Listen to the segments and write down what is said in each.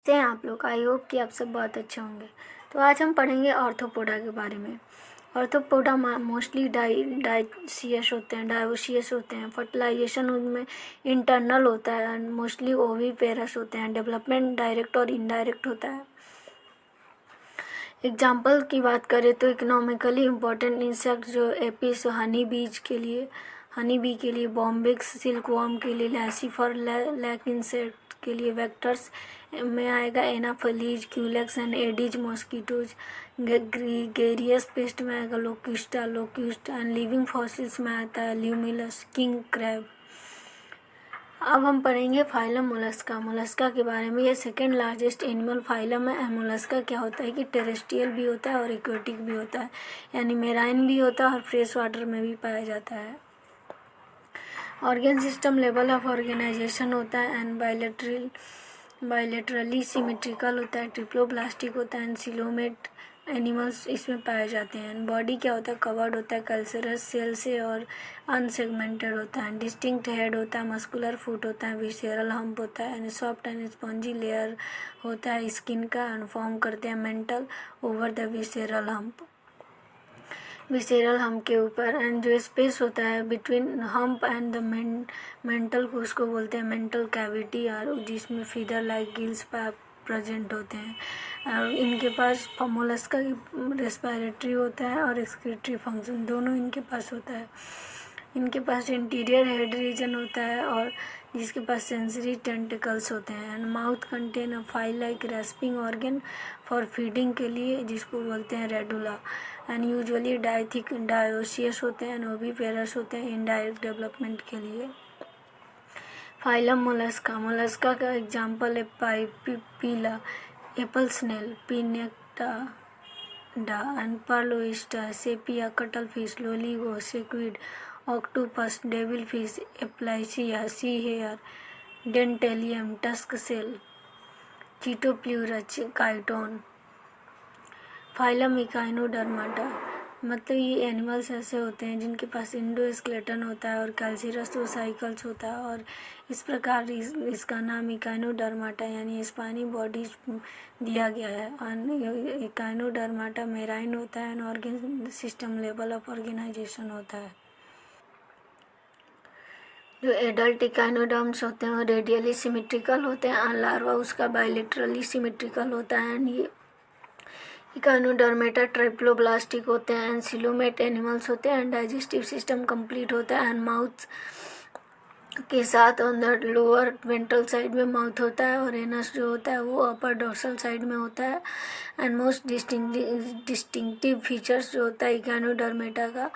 कैसे हैं आप लोग। आई होप कि आप सब बहुत अच्छे होंगे। तो आज हम पढ़ेंगे ऑर्थोपोडा के बारे में। ऑर्थोपोडा मोस्टली डायोसियस होते हैं। फर्टिलाइजेशन उनमें इंटरनल होता है एंड मोस्टली ओवीपेरस होते हैं। डेवलपमेंट डायरेक्ट और इनडायरेक्ट होता है। एग्जाम्पल की बात करें तो इकोनॉमिकली इम्पोर्टेंट इंसेक्ट जो एपिस हनी बी के लिए, बॉम्बिक्स सिल्कवॉर्म के लिए, लैसीफर लैक इंसेक्ट के लिए, वेक्टर्स में आएगा Anopheles, Culex and Aedes mosquitoes, gregarious pest में आएगा लोक्यूस्ट एंड लिविंग फॉसिल्स में आता है ल्यूमिलस, किंग क्रैब। अब हम पढ़ेंगे फाइलम मोलस्का के बारे में। ये सेकेंड लार्जेस्ट एनिमल फाइलम है। मोलस्का क्या होता है कि टेरेस्ट्रियल भी होता है और एक्वेटिक भी होता है, यानी मेराइन भी होता है और फ्रेश वाटर में भी पाया जाता है। Organ system level of organization होता है एंड बायलेटरली सिमेट्रिकल होता है, ट्रिप्लोब्लास्टिक होता है एंड सिलोमेट एनिमल्स इसमें पाए जाते हैं। बॉडी क्या होता है, कवर्ड होता है कैल्सरस सेल से और अनसेगमेंटेड होता है। डिस्टिंक्ट हेड होता है, मस्कुलर फुट होता है, विसेरल हम्प होता है and soft and spongy layer होता है स्किन का एंड फॉर्म करते हैं mental over the visceral hump के ऊपर। एंड जो स्पेस होता है between hump and the mental को उसको बोलते हैं मेंटल कैविटी, और जिसमें फीदर लाइक गिल्स प्रेजेंट होते हैं। और इनके पास मोलस्का रेस्पिरेटरी होता है और एक्सक्रीटरी फंक्शन दोनों इनके पास होता है। इनके पास इंटीरियर हेड रीजन होता है और जिसके पास सेंसरी टेंटिकल्स होते हैं। And mouth contain a file like respiring organ for feeding के लिए, जिसको बोलते हैं रेडुला। एंड यूजुअली डायोसियस होते हैं, ओविपेरस होते हैं इनडायरेक्ट डेवलपमेंट के लिए। फाइलम मोलस्का का एग्जाम्पल है Pila, apple snail, Pinctada and pearl oyster, Sepia, cuttlefish, Loligo, squid, octopus, devil fish, Aplysia, sea hare, Dentalium, tusk shell, Chaetopleura, chiton. Phylum Echinodermata, मतलब ये animals ऐसे होते हैं जिनके पास इंडोस्केलेटन होता है और कैल्सिरस साइकल्स होता है, और इस प्रकार इसका नाम इकाइनोडर्माटा यानी स्पाइनी बॉडी दिया गया है। और इकाइनोडर्माटा मेराइन होता है and organ system level of organization होता है। जो एडल्ट इकाइनोडर्म्स होते हैं वो रेडियली सिमेट्रिकल होते हैं, लार्वा उसका बायलेटरली सिमेट्रिकल होता है। एंड ये इकाइनोडर्मेटा ट्रिप्लोब्लास्टिक होते हैं एंड सिलोमेट एनिमल्स होते हैं एंड डाइजेस्टिव सिस्टम कंप्लीट होता है एंड माउथ के साथ अंदर लोअर वेंट्रल साइड में माउथ होता है और एनस जो होता है वो अपर डोर्सल साइड में होता है। एंड मोस्ट डिस्टिंक्टिव फीचर्स जो होता है इकाइनोडर्मेटा का,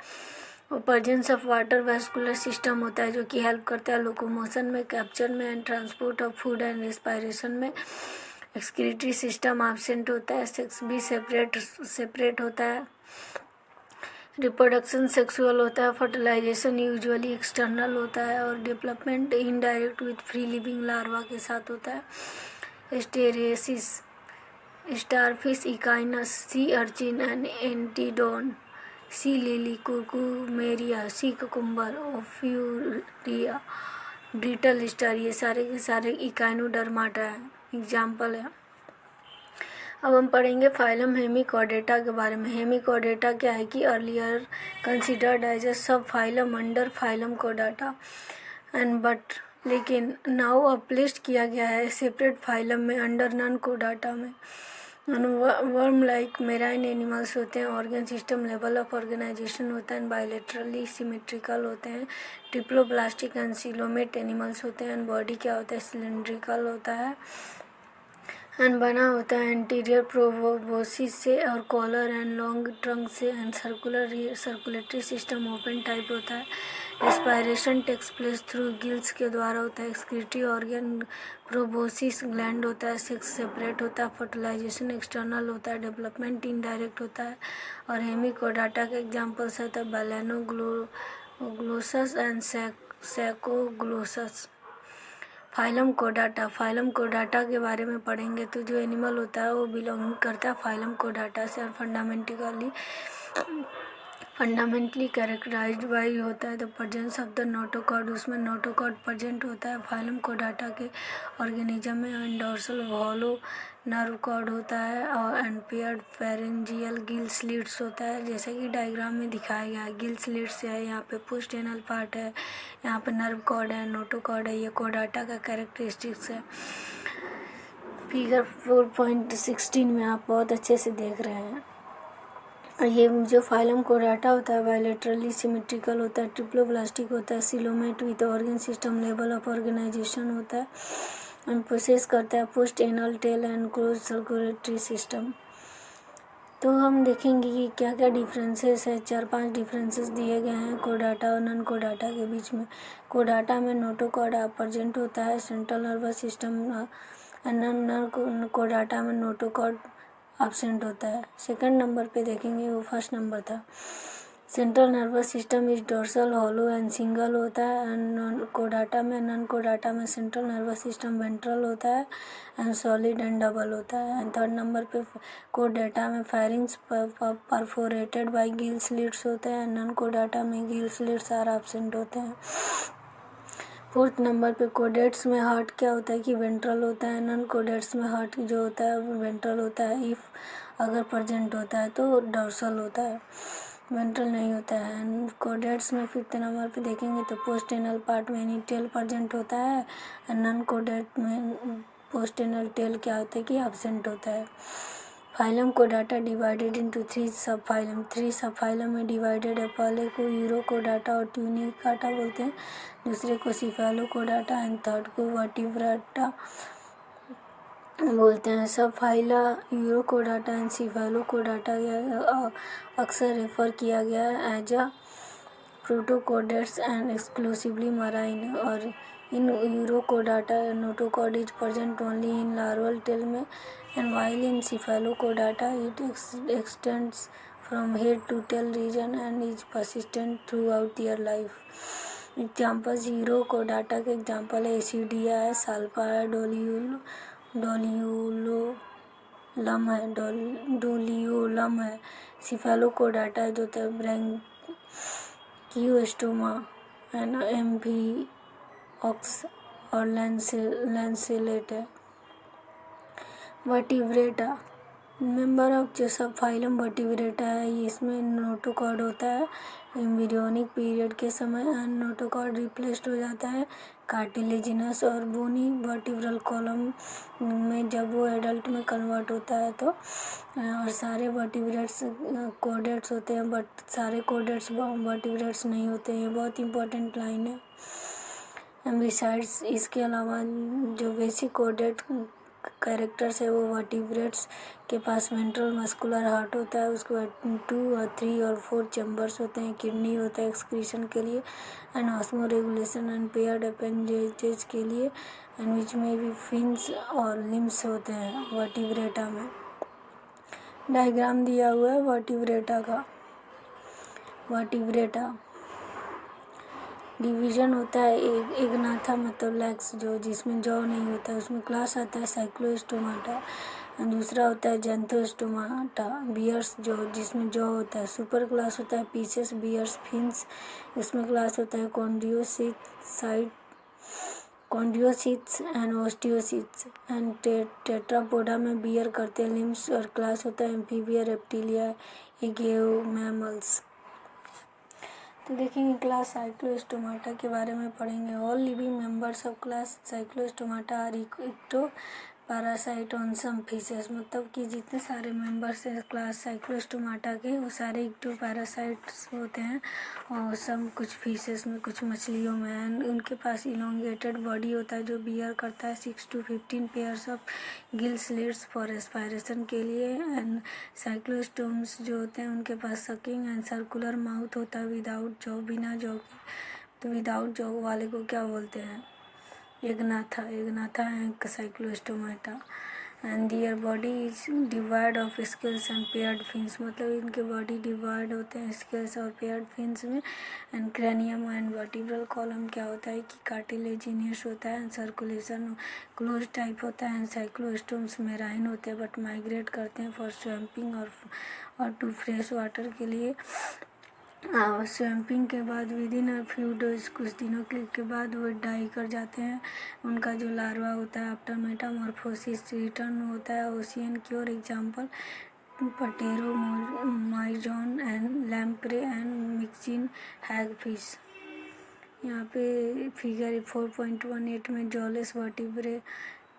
वो presence of water vascular system होता है जो कि हेल्प करता है लोकोमोशन में, कैप्चर में and transport of food and respiration में। एक्सक्रीटरी सिस्टम एब्सेंट होता है, सेक्स भी सेपरेट होता है, रिप्रोडक्शन सेक्सुअल होता है, फर्टिलाइजेशन यूजुअली एक्सटर्नल होता है और development indirect with free living larva के साथ होता है। Asterias, starfish, Echinus, sea urchin and Antedon, sea lily, Cucumaria, sea cucumber, Ophiura, brittle star, ये सारे के सारे इकाइनोडर्माटा है, एग्जाम्पल है। अब हम पढ़ेंगे फाइलम हेमिकॉर्डेटा के बारे में। हेमिकॉर्डेटा क्या है कि earlier considered as a subphylum under phylum Chordata and but लेकिन नाउ अपलिस्ट किया गया है सेपरेट फाइलम में अंडर नॉन कॉर्डेटा में। वर्म लाइक मेराइन एनिमल्स होते हैं, organ system level of organization होता है, बायलेटरली सिमेट्रिकल होते हैं, ट्रिप्लोब्लास्टिक एंड सिलोमेट एनिमल्स होते हैं एंड बॉडी क्या होता है सिलेंड्रिकल होता है एंड बना होता है एंटीरियर प्रोबोसिस से और कॉलर एंड लॉन्ग ट्रंक से and circulatory system open type होता है। Respiration takes place through gills के द्वारा होता है। एक्सक्रीटरी ऑर्गन प्रोबोसिस ग्लैंड होता है, सेक्स सेपरेट होता है, फर्टिलाइजेशन एक्सटर्नल होता है, डेवलपमेंट इनडायरेक्ट होता है। और हेमिकोडाटा के एग्जाम्पल्स है तो बैलेनोग्लोसस एंड सैकोग्लोसस। फाइलम कोडाटा के बारे में पढ़ेंगे तो जो एनिमल होता है वो बिलोंग करता है फाइलम कोडाटा से और फंडामेंटली फंडामेंटली कैरेक्टराइज्ड बाई होता है the presence of the notochord, उसमें नोटोकॉर्ड प्रेजेंट होता है। फाइलम कोडाटा के ऑर्गेनिज्म में and dorsal hollow nerve cord होता है और and paired pharyngeal gill slits होता है, जैसे कि डायग्राम में दिखाया गया है। गिल स्लिट्स है, यहाँ पे पोस्ट एनल पार्ट है, यहाँ पे नर्व कॉर्ड है, नोटोकॉर्ड है। ये कोडाटा का कैरेक्टरिस्टिक्स है। फिगर 4.16 में आप बहुत अच्छे से देख रहे हैं। ये जो फाइलम कोडाटा होता है बायलैटरली सिमेट्रिकल होता है, ट्रिप्लोब्लास्टिक होता है, coelomate with organ system level of organization होता है एंड प्रोसेस करता है post anal tail and close circulatory system. तो हम देखेंगे कि क्या क्या डिफरेंसेस है। 4-5 डिफरेंसेस दिए गए हैं कोडाटा और नॉन कोडाटा के बीच में। कोडाटा में नोटोकॉर्ड प्रेजेंट होता है, सेंट्रल नर्वस सिस्टम, नॉन कोडाटा में नोटोकॉर्ड एब्सेंट होता है। सेकंड नंबर पे देखेंगे, वो फर्स्ट नंबर था। Central nervous system is dorsal hollow and single होता है एंड नॉन कोडाटा में सेंट्रल नर्वस सिस्टम वेंट्रल होता है एंड सॉलिड एंड डबल होता है। एंड थर्ड नंबर पे कोडाटा में firings perforated bye gill slits होते हैं, नॉन कोडाटा में गिल स्लिट्स आर एब्सेंट होते हैं। फोर्थ नंबर पे कोडेट्स में हार्ट क्या होता है कि वेंट्रल होता है, नॉन कोडेट्स में हार्ट जो होता है वो वेंट्रल होता है। इफ़ अगर प्रेजेंट होता है तो डोर्सल होता है, वेंट्रल नहीं होता है। एंड कोडेट्स में फिफ्थ नंबर पे देखेंगे तो पोस्ट एनल पार्ट में एनी टेल प्रेजेंट होता है एंड नॉन कोडेट में पोस्ट एनल टेल क्या होता है कि एब्सेंट होता है। फाइलम कोडाटा डिवाइडेड इनटू 3 सब फाइलम। 3 सब फाइलम में डिवाइडेड है। पहले को यूरो कोडाटा और ट्यूनिकाटा बोलते हैं, दूसरे को सिफेलो कोडाटा एंड थर्ड को वर्टिब्रेटा बोलते हैं। Subphyla Urochordata and Cephalochordata अक्सर रेफर किया गया है as a protochordates and exclusively marine. और in Urochordata notochord is present only in larval tail में and while in Cephalochordata it extends from head to tail region and is persistent throughout their life. Examples Urochordata के example है एसिडिया है, salpa है, Doliolum है। Cephalo कोडाटा है जो होता है ब्रैंकियोस्टोमा एंड एम्फीऑक्स और लैंसेलेट है। वर्टिब्रेटा मेंबर ऑफ जो सब फाइलम वर्टिब्रेटा है, इसमें नोटोकॉर्ड होता है। एम्ब्रियोनिक पीरियड के समय नोटोकॉर्ड रिप्लेस्ड हो जाता है कार्टिलेजिनस और बोनी वर्टिब्रल कॉलम में जब वो एडल्ट में कन्वर्ट होता है तो। और सारे वर्टिब्रेट्स कोडेट्स होते हैं बट सारे कोडेट्स वर्टिब्रेट्स नहीं होते हैं। ये बहुत इंपॉर्टेंट लाइन है। बिसाइड्स इसके अलावा जो बेसिक कोडेट कैरेक्टर्स है वो वर्टिब्रेट्स के पास वेंट्रल मस्कुलर हार्ट होता है, उसके बाद 2 और 3 और 4 चैम्बर्स होते हैं, किडनी होता है एक्सक्रीशन के लिए and osmo regulation and paired appendages के लिए एंड विच में भी फिन्स और लिम्स होते हैं वर्टिब्रेटा में। डायग्राम दिया हुआ है वर्टिब्रेटा का। वर्टिब्रेटा डिवीजन होता है एग्नाथा मतलब लेग्स जो जिसमें जॉ नहीं होता है, उसमें क्लास आता है साइक्लोस्टोमाटा। दूसरा होता है जेंथोस्टोमाटा बियर्स जो जिसमें जॉ होता है। सुपर क्लास होता है पीसेस बियर्स फिन्स, उसमें क्लास होता है कॉन्डियोसिट्स एंड ओस्टियोसिट्स एंड टेट्रापोडा में बियर करते हैं लिम्स और क्लास होता है एम्फीबिया रेप्टिलिया एगेओ मैमल्स। तो देखेंगे क्लास साइक्लोस्टोमाटा के बारे में पढ़ेंगे। All living members of class Cyclostomata are ectoparasite on some fishes, मतलब कि जितने सारे मेंबर्स हैं क्लास साइक्लोस्टोमाटा के वो सारे इक्टो पैरासाइट्स होते हैं और सब कुछ फिशेस में कुछ मछलियों में एंड उनके पास इलोंगेटेड बॉडी होता है जो बियर करता है 6 to 15 pairs of gill slits for respiration के लिए। एंड साइक्लोस्टोम्स जो होते हैं उनके पास सकिंग एंड सर्कुलर माउथ होता है विदाउट जॉ, बिना जॉ के। तो विदाउट जॉ वाले को क्या बोलते हैं? एग्नाथा है Cyclostomata and their body is divide of scales and paired fins, मतलब इनके बॉडी डिवाइड होते हैं स्केल्स और पेयर्ड फिन्स में। And cranium and vertebral column क्या होता है कि कार्टिलेजिनियस होता है एंड सर्कुलेशन क्लोज टाइप होता है एंड साइक्लोस्टोम्स मेराइन होते हैं बट माइग्रेट करते हैं फॉर स्वैम्पिंग और टू फ्रेश वाटर के लिए। स्वैम्पिंग के बाद with in a few days, कुछ दिनों के बाद वो डाई कर जाते हैं। उनका जो लार्वा होता है आफ्टर मेटामॉर्फोसिस रिटर्न होता है ओशियन की ओर। Example Petromyzon and lamprey and Myxine hagfish. यहाँ पे फिगर 4.18 में जॉलेस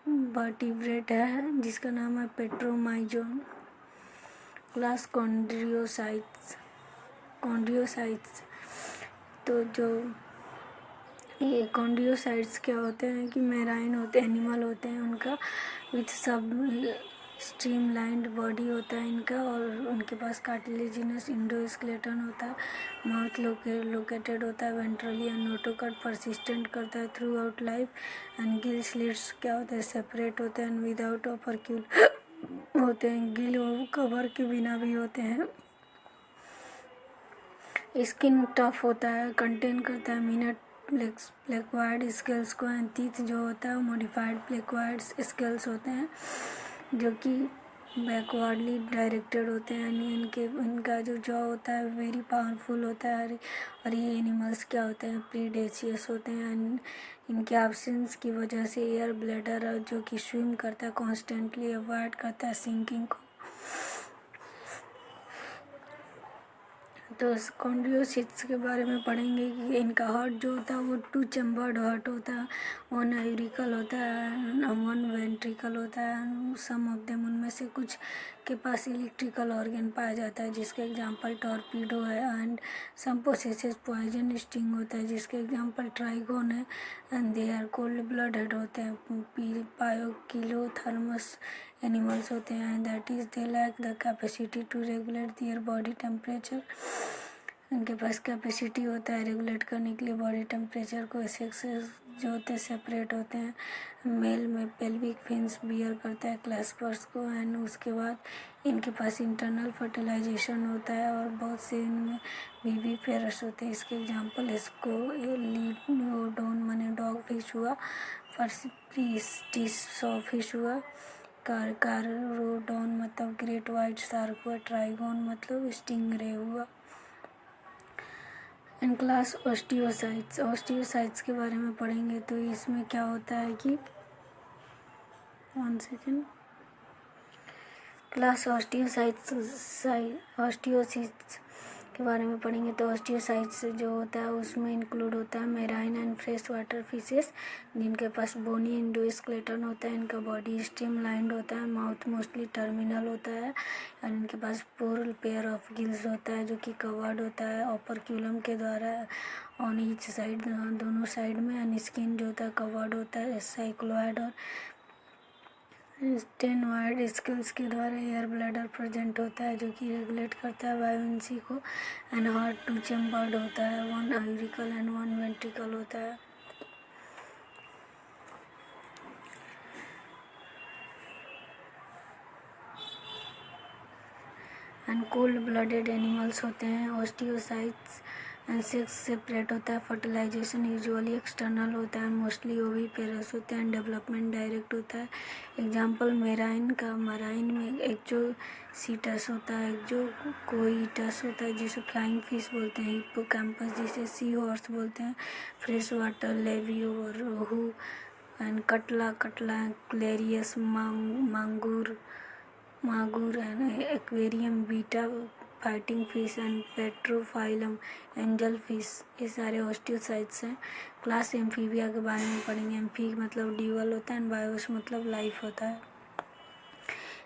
वर्टिब्रेट है जिसका नाम है पेट्रोमाइजोन। क्लास कॉन्ड्रियोसाइट्स। तो जो ये कॉन्ड्रियोसाइट्स क्या होते हैं कि मेराइन होते हैं, एनिमल होते हैं, उनका विथ सब स्ट्रीमलाइंड बॉडी होता है इनका, और उनके पास कार्टिलेजिनस इंडोस्केलेटन होता है। माउथ लोकेटेड होता है वेंट्रली एंड नोटोकॉट परसिस्टेंट करता है through out life. And gill slits क्या होता है, सेपरेट होते हैं एंड विदाउट ऑपरक्यूल होते हैं, गिल कवर के बिना भी होते हैं। स्किन टफ होता है, कंटेन करता है मिनट प्लेक्वाइड स्केल्स को, एंड टीथ जो होता है मॉडिफाइड प्लेक्वाइड स्केल्स होते हैं जो कि बैकवर्डली डायरेक्टेड होते हैं। इनका जो जॉ होता है वेरी पावरफुल होता है। और ये एनिमल्स क्या होते हैं, प्रीडेशियस होते हैं। एंड इनके एब्सेंस की वजह से एयर ब्लैडर जो कि स्विम करता है कॉन्स्टेंटली अवॉइड करता है सिंकिंग को। तो कॉन्ड्रियोसाइट्स के बारे में पढ़ेंगे कि इनका हार्ट जो होता है वो 2 चैम्बर्ड हार्ट होता है, 1 यूरिकल होता है, 1 वेंट्रिकल होता है। सम ऑफ देम उनमें से कुछ के पास इलेक्ट्रिकल ऑर्गन पाया जाता है जिसके एग्जांपल टॉर्पीडो है। And some possesses poison sting होता है जिसके एग्जांपल ट्राइगोन है। And they are cold blooded होते हैं, पायोकिलोथर्मस एनिमल्स होते हैं। That is they lack the capacity to regulate their body temperature. इनके पास कैपेसिटी होता है रेगुलेट करने के लिए बॉडी टेम्परेचर को। सेक्सेस जो होते हैं सेपरेट होते हैं। मेल में पेल्विक फिन्स बियर करता है क्लैस्पर्स को। एंड उसके बाद इनके पास इंटरनल फर्टिलाइजेशन होता है और बहुत से इनमें विविपेरस होते हैं। इसके एग्जांपल इसको लिडोडोन माने डॉग फिश हुआ, पर्सिस्टिस सॉफिश हुआ, कारोडोन मतलब ग्रेट वाइट शार्क हुआ, ट्राइगोन मतलब स्टिंगरे हुआ। इन क्लास ऑस्टियोसाइट्स के बारे में पढ़ेंगे। तो इसमें क्या होता है कि 1 सेकेंड, क्लास ऑस्टियोसाइट्स के बारे में पढ़ेंगे। तो ऑस्टियोसाइट्स जो होता है उसमें इंक्लूड होता है marine and fresh water fishes जिनके पास बोनी एंडोस्केलेटन होता है। इनका बॉडी स्ट्रीमलाइंड होता है, माउथ मोस्टली टर्मिनल होता है। और इनके पास 4 पेयर ऑफ गिल्स होता है जो कि कवर्ड होता है ऑपरक्यूलम के द्वारा ऑन ईच साइड, दोनों साइड में। एंड स्किन जो होता है कवर्ड होता है साइक्लोइड और स्टेनोइड स्केल्स के द्वारा। एयर ब्लैडर प्रेजेंट होता है जो कि रेगुलेट करता है बायोंसी को। एंड हार्ट 2 चैम्बर्ड होता है, 1 यूरिकल एंड 1 वेंट्रिकल होता है। एंड कोल्ड ब्लडेड एनिमल्स होते हैं ऑस्टियोसाइट्स। एंड सेक्स सेपरेट होता है, फर्टिलाइजेशन यूजुअली एक्सटर्नल होता है, मोस्टली ओविपेरस होते हैं। डेवलपमेंट डायरेक्ट होता है। एग्जांपल मेराइन में एक जो सीटस होता है, एक जो कोईटस होता है जिसे फ्लाइंग फिश बोलते हैं, हिप्पोकैम्पस जिसे सी हॉर्स बोलते हैं, फ्रेश वाटर लेवियो और रोहू। एंड कटला क्लेरियस मागुर and aquarium beta fighting fish and Pterophyllum angel fish, ये सारे ऑस्टियोसाइट्स हैं। क्लास एम्फीबिया के बारे में पढ़ेंगे। एम्फी मतलब ड्यूअल होता है एंड बायोस मतलब लाइफ होता है।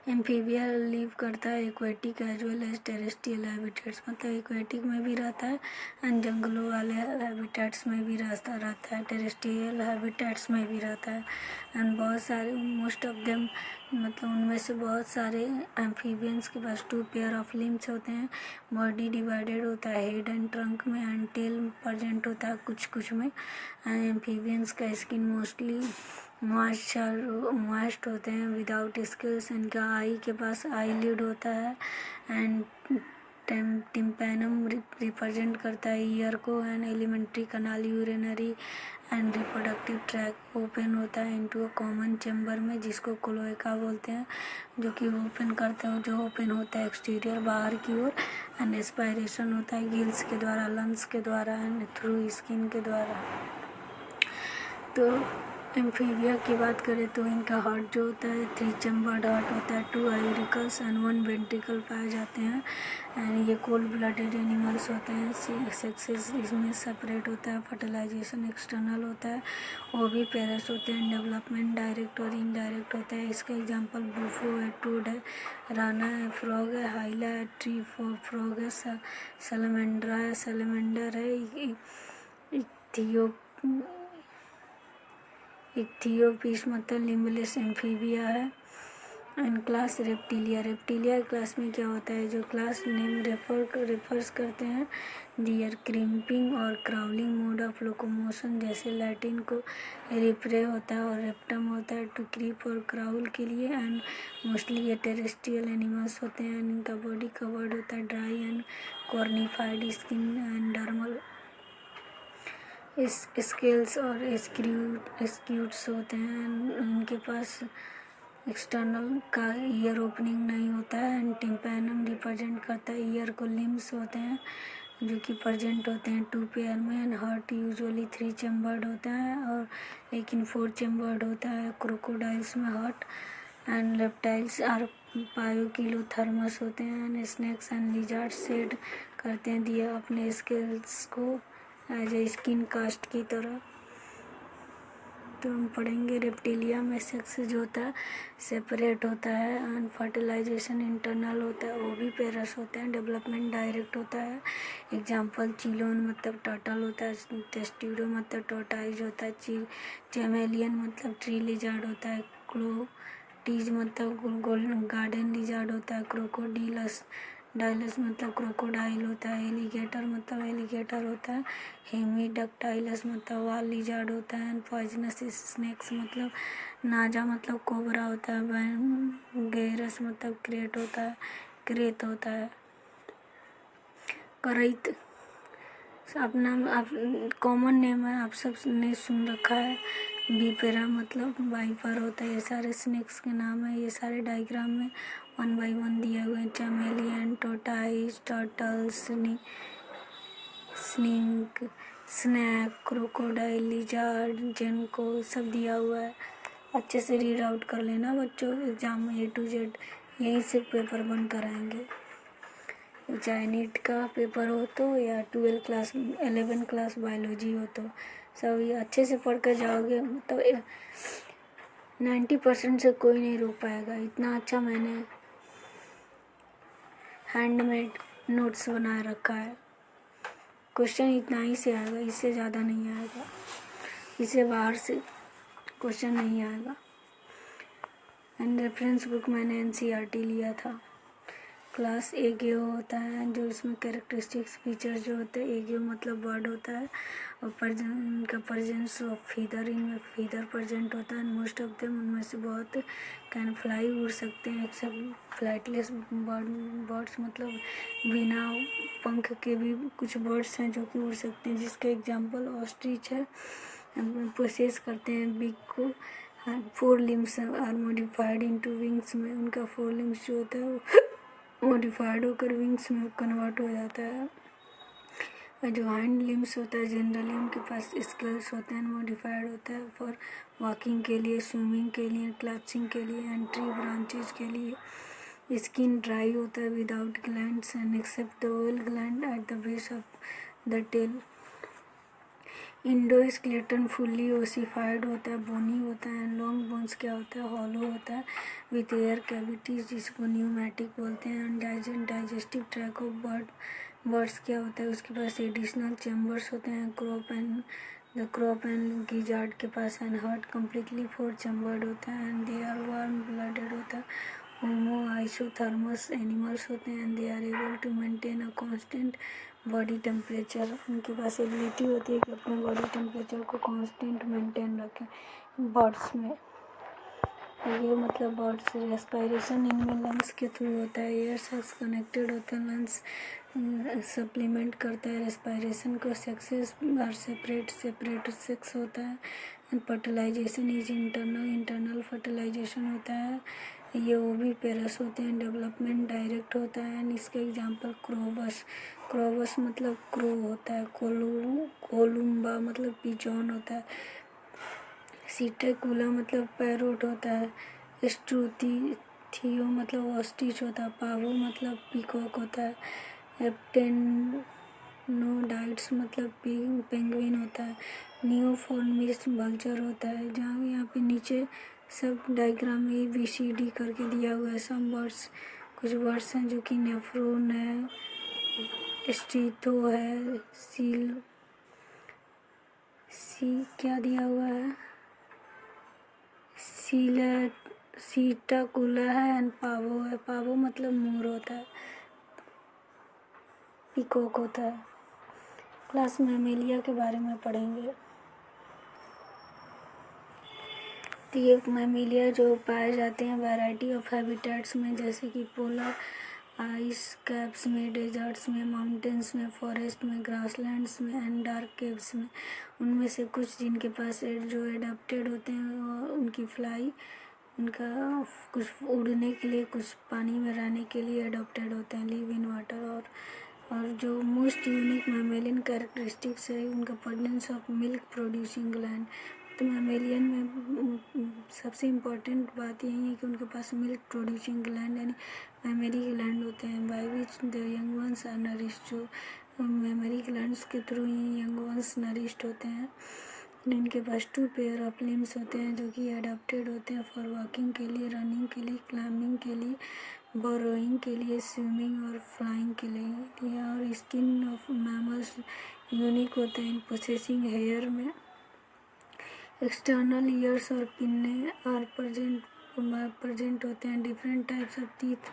एम्फीबिया लिव करता है aquatic as well as terrestrial habitats, मतलब एक्वेटिक में भी रहता है एंड जंगलों वाले हैबिटेट्स में भी रहता है, टेरेस्ट्रियल हैबिटेट्स में भी रहता है। एंड बहुत सारे मोस्ट ऑफ देम मतलब उनमें से बहुत सारे एम्फीबियंस के पास 2 पेयर ऑफ लिम्स होते हैं। बॉडी डिवाइडेड होता है हेड एंड ट्रंक में, एंड टेल प्रेजेंट होता है कुछ में। एंड एम्फीबियंस का स्किन मोस्टली मॉइस्ट होते हैं विदाउट स्किल्स। इनका आई के पास आई लिड होता है एंड टिम्पैनम रिप्रेजेंट करता है ईयर को, and elementary kanal urinary and reproductive tract open होता है इनटू अ कॉमन चैम्बर में, जिसको क्लोएका बोलते हैं, जो कि ओपन करते हैं, जो ओपन होता है एक्सटीरियर बाहर की ओर, एंड एस्पायरेशन होता है गिल्स के द्वारा, लंग्स के द्वारा एंड थ्रू स्किन के द्वारा। तो एम्फीबिया की बात करें तो इनका हार्ट जो होता है 3 चैम्बर्ड हार्ट होता है, 2 आयोरिकल्स एंड 1 वेंट्रिकल पाए जाते हैं, एंड ये कोल्ड ब्लडेड एनिमल्स होते हैं। सेक्सेस इसमें सेपरेट होता है, फर्टिलाइजेशन एक्सटर्नल होता है, वो भी पेयर्स होते हैं, डेवलपमेंट डायरेक्ट और इनडायरेक्ट होता है। इसका एग्जांपल बुफो है, टूड है, राना है, फ्रॉग है, हाइला है, ट्री फ्रॉग है, सैलमेंड्रा है, सैलमेंडर है, इक्थियोपिस मतलब लिम्बलेस एम्फीबिया है। And class reptilia. Reptilia class में क्या होता है, जो क्लास नेम रेफर्स करते हैं दियर क्रीपिंग और क्राउलिंग मोड ऑफ लोकोमोशन, जैसे लैटिन को रिप्रे होता है और रेप्टम होता है टू क्रीप और क्राउल के लिए, एंड मोस्टली ये टेरेस्ट्रियल एनिमल्स होते हैं। इनका बॉडी कवर्ड होता है dry and cornified skin and dermal scales और स्क्यूट्स होते हैं। उनके पास एक्सटर्नल का ईयर ओपनिंग नहीं होता है, एंड टिम्पैनम रिप्रेजेंट करता है ईयर को। लिम्स होते हैं जो कि प्रेजेंट होते हैं 2 पेयर में, एंड हार्ट यूजुअली 3 चैम्बर्ड होता है, और लेकिन 4 चैम्बर्ड होता है क्रोकोडाइल्स में heart. And reptiles are poikilothermous होते हैं, and snakes and lizard shed करते हैं दिया अपने स्केल्स को एज ए स्किन कास्ट की तरह। तो हम पढ़ेंगे रेप्टिलिया में सेक्स जो होता है सेपरेट होता है, एंड फर्टिलाइजेशन इंटरनल होता है, वो भी पेयर्स होते हैं, डेवलपमेंट डायरेक्ट होता है। एग्जांपल चिलोन मतलब टर्टल होता है, टेस्ट्यूडो मतलब टोर्टाइज होता है, चैमेलियन मतलब ट्री लिजार्ड होता है, क्लोटीज मतलब गोल्डन गार्डन लिजार्ड होता है, क्रोकोडीलस डाइलस मतलब क्रोकोडाइल होता है, एलिगेटर मतलब एलिगेटर होता है, हेमीडक्टाइलस मतलब वाल लिजार्ड होता है, एंड पॉइजनस स्नेक्स मतलब नाजा मतलब कोबरा होता है, वैनगेरस मतलब क्रेत होता है। करैत अपना कॉमन नेम है, आप सब ने सुन रखा है। बीपेरा मतलब वाइपर होता है। ये सारे स्नेक्स के नाम है, ये सारे डायग्राम में 1 बाय 1 दिए हुए हैं। Chameleon, tortoise, turtle, skink, snake, crocodile, lizard, gecko सब दिया हुआ है। अच्छे से रीड आउट कर लेना बच्चों, एग्जाम में A to Z यहीं से पेपर बन कर आएंगे, चाहे नीट का पेपर हो तो या 11 क्लास बायोलॉजी हो, तो सब ये अच्छे से पढ़ कर जाओगे। मतलब 90% से कोई नहीं रोक पाएगा। इतना अच्छा मैंने हैंडमेड नोट्स बना रखा है। क्वेश्चन इतना ही से आएगा, इससे ज़्यादा नहीं आएगा, इससे बाहर से क्वेश्चन नहीं आएगा। एंड रेफरेंस बुक मैंने NCERT लिया था। क्लास एगेओ होता है, जो इसमें कैरेक्टरिस्टिक्स फीचर्स जो होते हैं, एगेओ मतलब बर्ड होता है, और इनका प्रेजेंस ऑफ फीदर, इनमें फीदर प्रेजेंट होता है। मोस्ट ऑफ देम उनमें से बहुत कैन फ्लाई, उड़ सकते हैं, एक्सेप्ट फ्लाइटलेस बर्ड्स मतलब बिना पंख के भी कुछ बर्ड्स हैं जो कि उड़ सकते हैं, जिसका एग्जांपल ऑस्ट्रिच है। प्रोसेस करते हैं बिग को। 4 limbs are modified into wings में, उनका 4 लिम्स जो होता है वो मॉडिफाइड होकर विंग्स में कन्वर्ट हो जाता है। और जो हाइंड लिम्स होता है जनरली उनके पास स्केल्स होते हैं, मॉडिफाइड होता है फॉर वॉकिंग के लिए, स्विमिंग के लिए, क्लैप्सिंग के लिए, एंड ट्री ब्रांचेज के लिए। स्किन ड्राई होता है without glands and except the oil gland at the base of the tail. Endoskeleton fully ossified होता है, बोनी होता है। लॉन्ग बोन्स क्या होता है, हॉलो होता है विथ एयर कैविटीज, जिसको न्यूमैटिक बोलते हैं। डाइजेस्टिव ट्रैक ऑफ बर्ड्स क्या होता है, उसके पास एडिशनल चैम्बर्स होते हैं। क्रॉप एंड गिजार्ड के पास एंड हार्ट कम्प्लीटली 4 चैम्बर्ड होता है, and they are warm blooded होता है। होमो आइसोथर्मस एनिमल्स होते हैं, and they are able to maintain a constant body temperature. उनके पास एबिलिटी होती है कि अपने बॉडी टेम्परेचर को कांस्टेंट मेंटेन रखें बर्ड्स में। ये मतलब बर्ड्स रेस्पायरेशन इनमें लंग्स के थ्रू होता है, एयर सेल्स कनेक्टेड होते हैं लंग्स सप्लीमेंट करता है रेस्पिरेशन को, सेक्सेस और सेपरेट सेक्स होता है। And fertilization is internal fertilization होता है। ये ओवी पेरस होते हैं। डेवलपमेंट डायरेक्ट होता है। एंड इसके एग्जांपल क्रोवस मतलब क्रो होता है। कोलुम्बा मतलब पिजॉन होता है। सीटेकुला मतलब पैरोट होता है। थियो मतलब ऑस्ट्रिच होता है। पावो मतलब पीकॉक होता है। एप्टेनोडाइट्स मतलब पेंगुइन होता है। नियोफॉर्मिस वल्चर होता है। जहाँ यहाँ पे नीचे सब डायग्राम में ABCD करके दिया हुआ है। सम वर्ड्स, कुछ वर्ड्स हैं जो कि नेफ्रोन है, स्टीथो है, क्या दिया हुआ है, सीटाकुला है एंड पावो है। पावो मतलब मोर होता है। पीकॉक होता है। क्लास मैमेलिया के बारे में पढ़ेंगे। तो ये मैमेलिया जो पाए जाते हैं वैरायटी ऑफ हैबिटेट्स में, जैसे कि पोलर आइस कैप्स में, डेजर्ट्स में, माउंटेन्स में, फॉरेस्ट में, ग्रासलैंड्स में एंड डार्क केव्स में। उनमें से कुछ जिनके पास जो एडेप्टेड होते हैं उनका कुछ उड़ने के लिए, कुछ पानी में रहने के लिए एडॉप्टेड होते हैं, लिव इन वाटर। और जो मोस्ट यूनिक मैमेलियन कैरेक्टरिस्टिक्स है उनका presence of milk producing gland. तो मैमेलियन में सबसे इम्पोर्टेंट बात यही है कि उनके पास मिल्क प्रोड्यूसिंग ग्लैंड यानी मैमरी ग्लैंड होते हैं, by which the young ones are nourished. जो मैमरी ग्लैंड्स के थ्रू ही यंग वंस नरिश्ड होते हैं। इनके पास 2 पेयर ऑफ लिम्स होते हैं जो कि अडेप्टेड होते हैं फॉर वॉकिंग के लिए, रनिंग के लिए, क्लाइंबिंग के लिए, बरोइंग के लिए, स्विमिंग और फ्लाइंग के लिए। और स्किन ऑफ मैमल्स यूनिक होते हैं इन पोसेसिंग हेयर में। एक्सटर्नल ईयर्स और पिन्ने आर प्रेजेंट होते हैं। Different types of teeth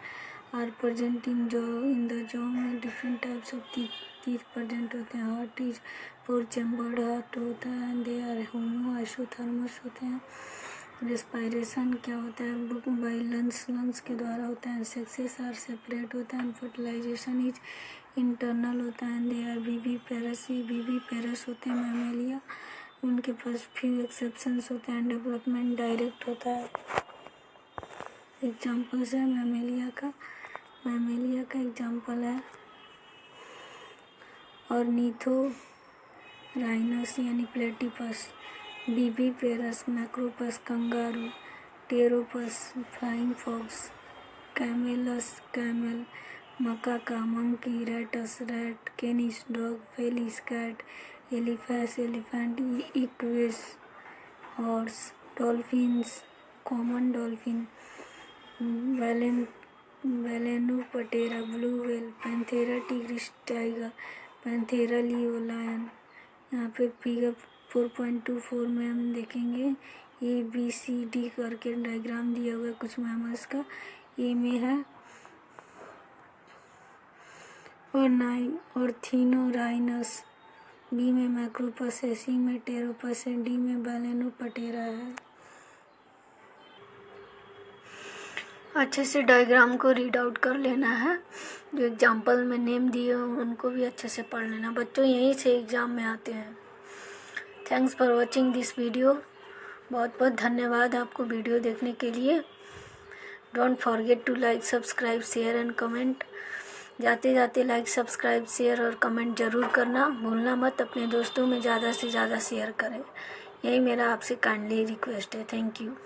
are present in the jaw में different types of teeth present होते हैं। हार्ट इज 4 चैम्बर्ड हार्ट होता है। दे आर होमो आइसोथर्मस होते हैं। रेस्पिरेशन क्या होता है, बुक बाई लंग्स के द्वारा होता है। सेक्सेस आर सेपरेट होता है। फर्टिलाइजेशन इज इंटरनल होता है। दे आर विविपेरस होते हैं मैमेलिया। उनके पास फ्यू एक्सेप्शंस होते हैं। डेवलपमेंट डायरेक्ट होता है। एग्जाम्पल्स है मैमेलिया का एग्जाम्पल है ऑर्निथोराइनस यानी platypus, viviparous, Macropus kangaroo, Pteropus flying fox, Camelus camel, Macaca monkey, Rattus rat, Canis dog, Felis cat, Elephas elephant, Equus horse, Delphinus common dolphin, Balaenoptera blue whale, Panthera tigris tiger, Panthera leo lion. यहाँ पे figure 4.24 में हम देखेंगे ABCD करके diagram दिया हुआ है कुछ मैमल्स का। ए में है ऑर्निथोराइनस, बी में मैक्रोपस है, सी में टेरोपस है, डी में वेलेनोपटेरा है। अच्छे से डायग्राम को रीड आउट कर लेना है। जो एग्जाम्पल में नेम दिए उनको भी अच्छे से पढ़ लेना। बच्चों यहीं से एग्ज़ाम में आते हैं। Thanks for watching this video. बहुत बहुत धन्यवाद आपको वीडियो देखने के लिए। Don't forget to like, subscribe, share and comment. जाते जाते लाइक, सब्सक्राइब, शेयर और कमेंट ज़रूर करना भूलना मत। अपने दोस्तों में ज़्यादा से ज़्यादा शेयर करें। यही मेरा आपसे काइंडली रिक्वेस्ट है। Thank you.